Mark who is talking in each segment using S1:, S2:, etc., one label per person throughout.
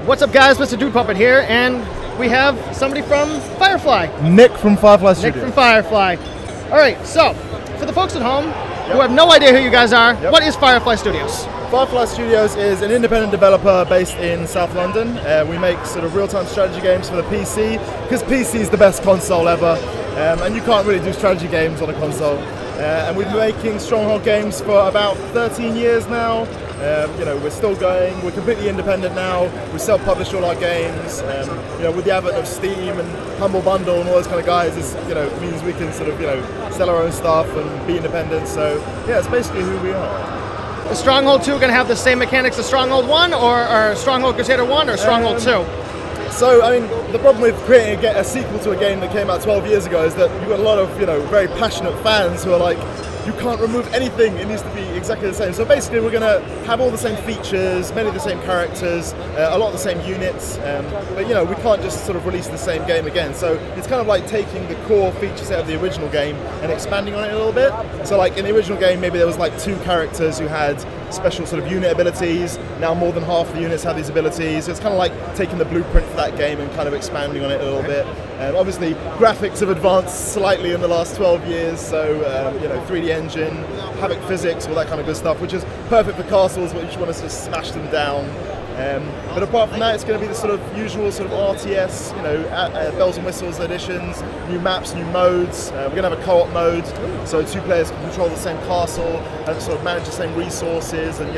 S1: What's up, guys? Mr. Dude Puppet here, and we have somebody from Firefly.
S2: Nick from Firefly Studios.
S1: Nick from Firefly. All right, so for the folks at home who have no idea who you guys are, what is Firefly Studios?
S2: Firefly Studios is an independent developer based in South London. We make sort of real-time strategy games for the PC, because PC is the best console ever, and you can't really do strategy games on a console. And we've been making Stronghold games for about 13 years now. You know, we're still going. We're completely independent now. We self-publish all our games. You know, with the advent of Steam and Humble Bundle and all those kind of guys, it means we can sort of sell our own stuff and be independent. So yeah, it's basically who we are.
S1: Is Stronghold 2 going to have the same mechanics as Stronghold 1, or Stronghold Crusader 1, or Stronghold 2?
S2: So, I mean, the problem with creating a sequel to a game that came out 12 years ago is that you've got a lot of, very passionate fans who are like, you can't remove anything, it needs to be exactly the same. So basically we're going to have all the same features, many of the same characters, a lot of the same units, but we can't just sort of release the same game again. So it's kind of like taking the core feature set of the original game and expanding on it a little bit. So like in the original game, maybe there was like 2 characters who had special sort of unit abilities. Now more than half the units have these abilities. So it's kind of like taking the blueprint for that game and kind of expanding on it a little bit. Obviously, graphics have advanced slightly in the last 12 years, so 3D engine, Havoc physics, all that kind of good stuff, which is perfect for castles, but you just want to just smash them down. But apart from that, it's going to be the sort of usual sort of RTS, bells and whistles additions, new maps, new modes. We're going to have a co-op mode, so 2 players can control the same castle and sort of manage the same resources, and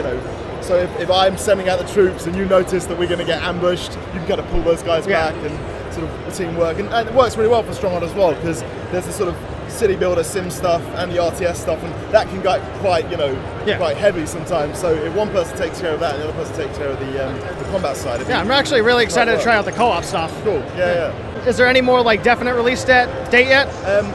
S2: so if I'm sending out the troops and you notice that we're going to get ambushed, you can kind of pull those guys back and sort of the teamwork, and it works really well for Stronghold as well, because there's the sort of city builder sim stuff and the RTS stuff, and that can get quite quite heavy sometimes. So if one person takes care of that, and the other person takes care of the combat side.
S1: Yeah, I'm actually really excited to try out the co-op stuff.
S2: Cool. Yeah.
S1: Is there any more like definite release date yet?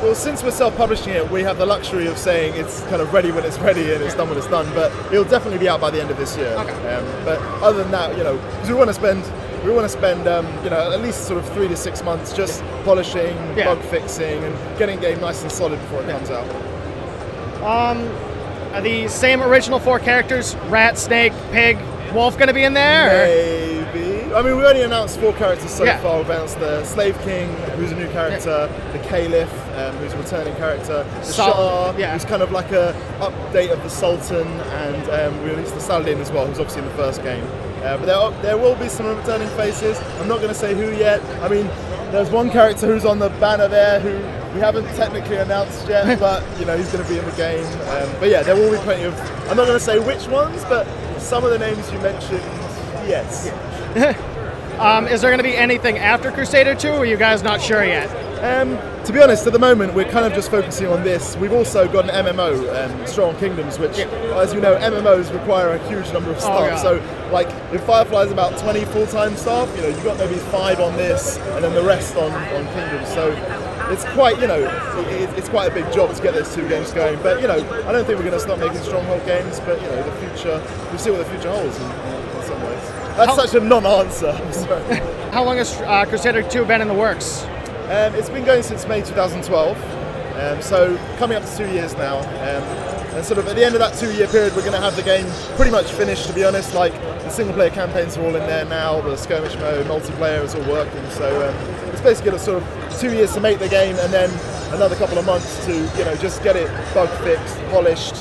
S2: Well, since we're self-publishing it, we have the luxury of saying it's kind of ready when it's ready and it's done when it's done. But it'll definitely be out by the end of this year.
S1: Okay.
S2: But other than that, because we want to spend at least sort of 3 to 6 months just polishing, bug fixing, and getting the game nice and solid before it comes out.
S1: Are the same original 4 characters, rat, snake, pig, wolf, going to be in there?
S2: Maybe. I mean, we already announced 4 characters so far. We've announced the Slave King, who's a new character, the Caliph, who's a returning character, the Shah, who's kind of like a update of the Sultan, and we released the Saladin as well, who's obviously in the first game. But there will be some returning faces. I'm not going to say who yet. I mean, there's one character who's on the banner there who we haven't technically announced yet, but he's going to be in the game. But yeah, there will be plenty of. I'm not going to say which ones, but some of the names you mentioned, yes.
S1: Is there going to be anything after Crusader 2, or are you guys not sure yet?
S2: To be honest, at the moment we're kind of just focusing on this. We've also got an MMO, Strong Kingdoms, which, as you know, MMOs require a huge number of staff. So, like, if Firefly's about 20 full-time staff, you've got maybe 5 on this, and then the rest on Kingdoms. So it's quite, it's quite a big job to get those 2 games going. But I don't think we're going to stop making Stronghold games. But the future, we'll see what the future holds in some ways. That's such a non-answer. I'm sorry.
S1: How long has Crusader 2 been in the works?
S2: It's been going since May 2012, so coming up to 2 years now, and sort of at the end of that 2-year period we're going to have the game pretty much finished, to be honest. Like, the single player campaigns are all in there now, the skirmish mode, multiplayer is all working, so it's basically got sort of 2 years to make the game, and then another couple of months to just get it bug fixed, polished,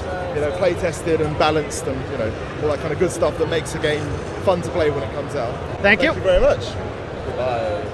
S2: play tested and balanced, and all that kind of good stuff that makes a game fun to play when it comes out.
S1: Thank you
S2: very much. Goodbye.